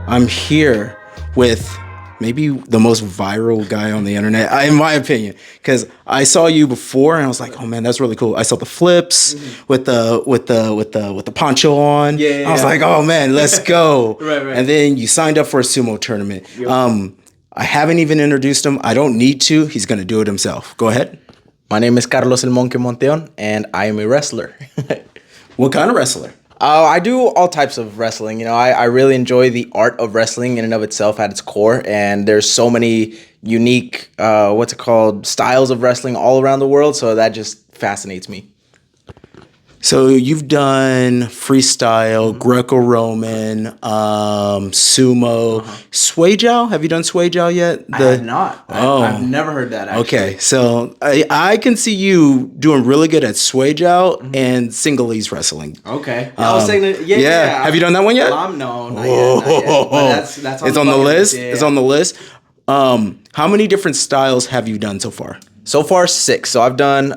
I'm here with maybe the most viral guy on the internet, in my opinion, because I saw you before and I was like, oh man, that's really cool. I saw the flips with the poncho on. Yeah. I was like, oh man, let's go. Right. And then you signed up for a sumo tournament. Yep. I haven't even introduced him. I don't need to. He's gonna do it himself. Go ahead. My name is Carlos El Monke Monteon, and I am a wrestler. What kind of wrestler? I do all types of wrestling. You know, I really enjoy the art of wrestling in and of itself at its core. And there's so many unique, styles of wrestling all around the world. So that just fascinates me. So you've done freestyle, Greco-Roman, sumo, Sway Jiao. Have you done Sway Jiao yet? I have not. Oh. I've never heard that, actually. Okay, so I can see you doing really good at Sway Jiao and Singhalese wrestling. Okay. I was saying that, yeah. Have you done that one yet? No, not yet. But that's It's on the list. Yeah. It's on the list. How many different styles have you done so far? So far, 6. So I've done,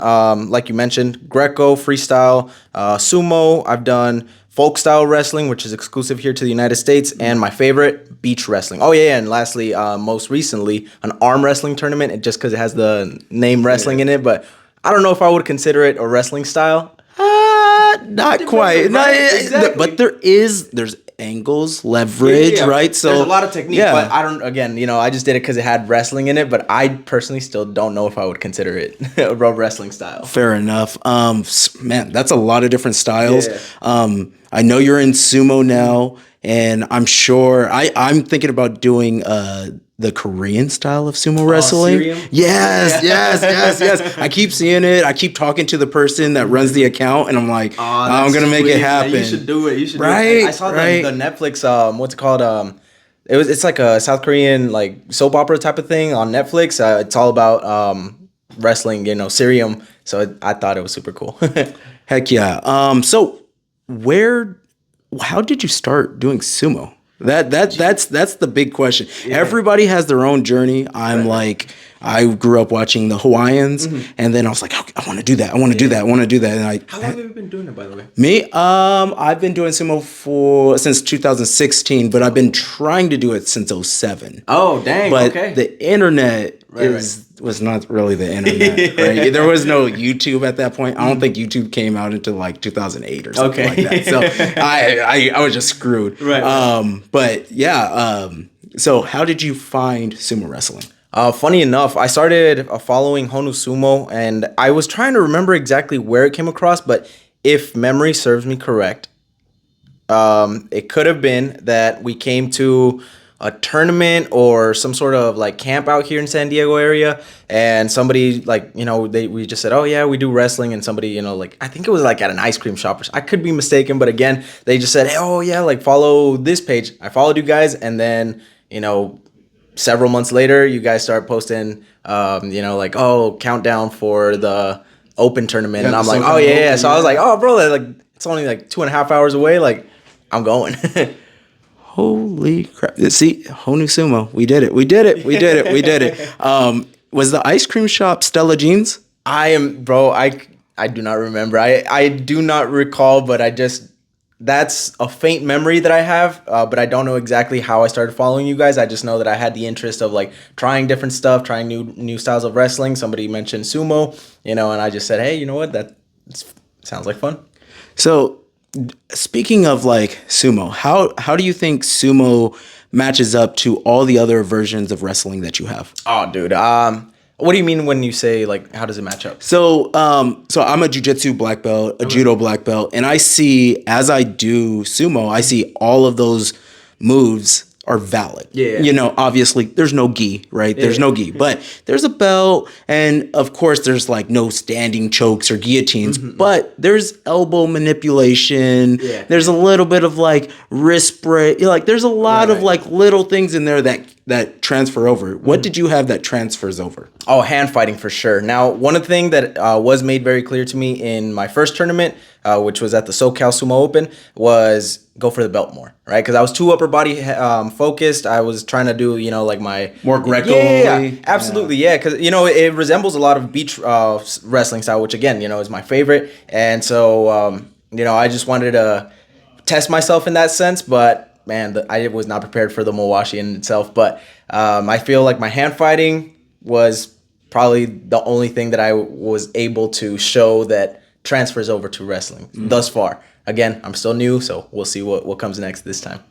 like you mentioned, Greco, freestyle, sumo. I've done folk style wrestling, which is exclusive here to the United States, and my favorite, beach wrestling. Oh yeah, and lastly, most recently, an arm wrestling tournament, just because it has the name wrestling in it. But I don't know if I would consider it a wrestling style. Not quite. Exactly. But there's angles, leverage, right? So there's a lot of technique, but I don't. Again, I just did it because it had wrestling in it. But I personally still don't know if I would consider it a wrestling style. Fair enough. Man, that's a lot of different styles. Yeah. I know you're in sumo now, and I'm sure I'm thinking about doing the Korean style of sumo wrestling. Syrian? Yes. I keep seeing it. I keep talking to the person that runs the account, and I'm like, I'm gonna make it happen. You should do it. You should do right? it. I saw the Netflix. What's it called? It's like a South Korean like soap opera type of thing on Netflix. It's all about wrestling. Syrian. So I thought it was super cool. Heck yeah. So how did you start doing sumo? That's the big question. Yeah. Everybody has their own journey. I grew up watching the Hawaiians, and then I was like, I want to do that. I want to do that. And how long have you been doing it, by the way? Me, I've been doing sumo since 2016, but I've been trying to do it since 2007. Oh, dang. But okay. The internet was not really the internet. Right? There was no YouTube at that point. I don't think YouTube came out until like 2008 or something like that. So I was just screwed. Right. But yeah. So how did you find sumo wrestling? Funny enough, I started following Honu Sumo, and I was trying to remember exactly where it came across, but if memory serves me correct, it could have been that we came to a tournament or some sort of like camp out here in San Diego area, and somebody we just said, oh yeah, we do wrestling, and somebody I think it was like at an ice cream shop. I could be mistaken, but again, they just said, hey, oh yeah, like follow this page. I followed you guys, and then several months later, you guys start posting, countdown for the Open tournament, and I'm like, oh yeah. So I was like, oh bro, it's only like 2.5 hours away. Like, I'm going. Holy crap! See, Honu Sumo, we did it. Was the ice cream shop Stella Jeans? I do not remember. I do not recall, but that's a faint memory that I have, but I don't know exactly how I started following you guys. I just know that I had the interest of like trying different stuff, trying new styles of wrestling. Somebody mentioned sumo, and I just said, hey, you know what? That sounds like fun. So speaking of like sumo, how do you think sumo matches up to all the other versions of wrestling that you have? Oh, dude. What do you mean when you say, like, how does it match up? So I'm a jiu-jitsu black belt, a judo black belt, and I see, as I do sumo, I see all of those moves are valid. Yeah. Obviously there's no gi, right? There's no gi, but there's a belt, and of course there's like no standing chokes or guillotines, but there's elbow manipulation. Yeah. There's a little bit of like wrist break. Like there's a lot of like little things in there that transfer over. What did you have that transfers over? Oh, hand fighting for sure. Now, one of the things that was made very clear to me in my first tournament, which was at the SoCal Sumo Open, was go for the belt more, right? Because I was too upper body focused. I was trying to do, like my... More Greco. Yeah, absolutely, yeah. Because, it resembles a lot of beach wrestling style, which, again, is my favorite. And so, I just wanted to test myself in that sense, but man, I was not prepared for the Mawashi in itself. But I feel like my hand fighting was probably the only thing that I was able to show that transfers over to wrestling thus far. Again, I'm still new, so we'll see what comes next this time.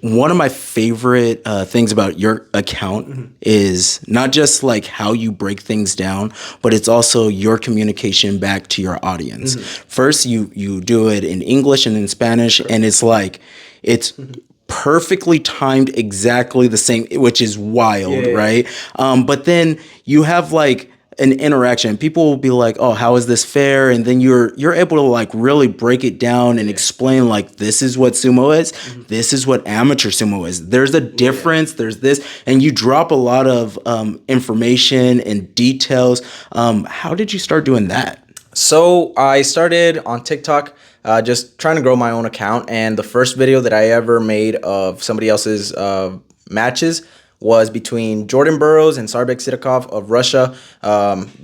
One of my favorite things about your account is not just like how you break things down, but it's also your communication back to your audience. First, you do it in English and in Spanish, and it's like it's perfectly timed exactly the same, which is wild, right? But then you have like an interaction. People will be like, "Oh, how is this fair?" And then you're able to like really break it down and explain like this is what sumo is, this is what amateur sumo is. There's a difference. There's this, and you drop a lot of information and details. How did you start doing that? So I started on TikTok, just trying to grow my own account, and the first video that I ever made of somebody else's matches was between Jordan Burroughs and Sarbek Sidakov of Russia.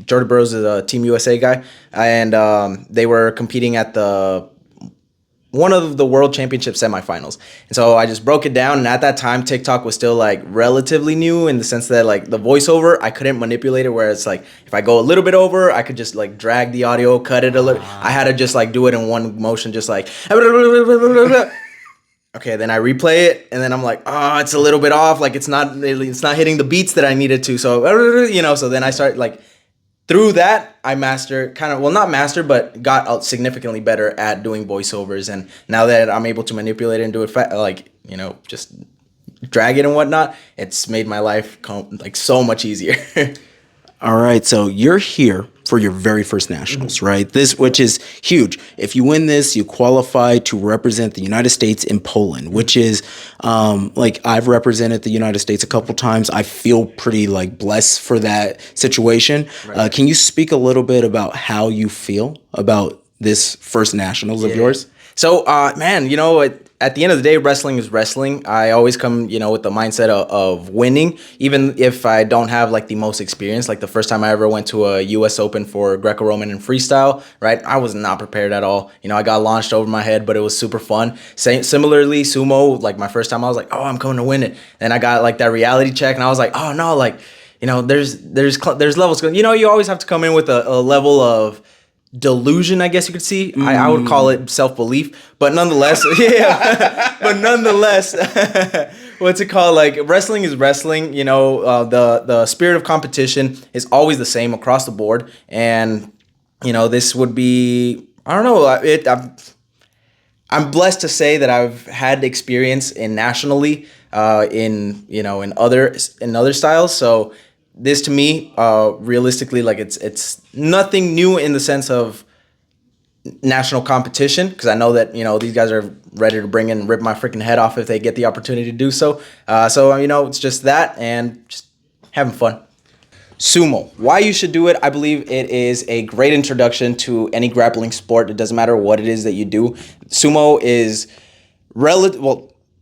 Jordan Burroughs is a Team USA guy, and they were competing at one of the World Championship semifinals. And so I just broke it down, and at that time, TikTok was still like relatively new in the sense that like the voiceover, I couldn't manipulate it, where it's like if I go a little bit over, I could just like drag the audio, cut it a little. I had to just like do it in one motion, just like okay, then I replay it, and then I'm like, oh, it's a little bit off. Like it's not hitting the beats that I needed to. So so then I start like through that I mastered not master, but got significantly better at doing voiceovers. And now that I'm able to manipulate it and do it just drag it and whatnot, it's made my life like so much easier. All right, so you're here for your very first nationals, right? Which is huge. If you win this, you qualify to represent the United States in Poland, which is like I've represented the United States a couple times. I feel pretty like blessed for that situation. Right. Can you speak a little bit about how you feel about this first nationals of yours? So, man, at the end of the day, wrestling is wrestling. I always come, with the mindset of winning, even if I don't have like the most experience. Like the first time I ever went to a US Open for Greco-Roman and freestyle, right? I was not prepared at all. I got launched over my head, but it was super fun. Similarly, sumo, like my first time, I was like, oh, I'm coming to win it. Then I got like that reality check, and I was like, oh no, like, there's levels. You always have to come in with a level of delusion, I guess you could see. I would call it self-belief, but nonetheless, what's it called? Like wrestling is wrestling. The spirit of competition is always the same across the board, and this would be, I don't know. I'm blessed to say that I've had experience nationally, in other styles. So this to me, realistically, like it's nothing new in the sense of national competition, because I know that these guys are ready to bring in and rip my freaking head off if they get the opportunity to do so. It's just that and just having fun. Sumo. Why you should do it? I believe it is a great introduction to any grappling sport. It doesn't matter what it is that you do. Sumo is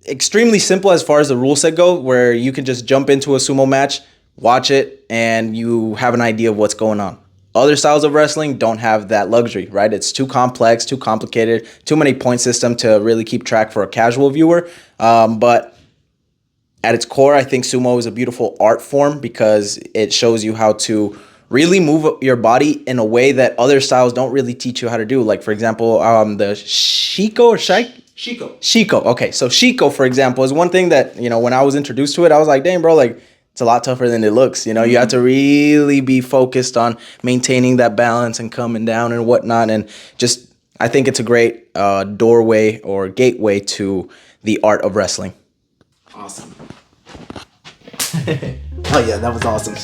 extremely simple as far as the rule set go, where you can just jump into a sumo match, watch it, and you have an idea of what's going on. Other styles of wrestling don't have that luxury, right? It's too complex, too complicated, too many point system to really keep track for a casual viewer. But at its core, I think sumo is a beautiful art form because it shows you how to really move your body in a way that other styles don't really teach you how to do. Like, for example, the Shiko or Shiko. Okay, so Shiko, for example, is one thing that, when I was introduced to it, I was like, dang, bro, like, it's a lot tougher than it looks. You have to really be focused on maintaining that balance and coming down and whatnot. And just, I think it's a great doorway or gateway to the art of wrestling. Awesome. Oh yeah, that was awesome.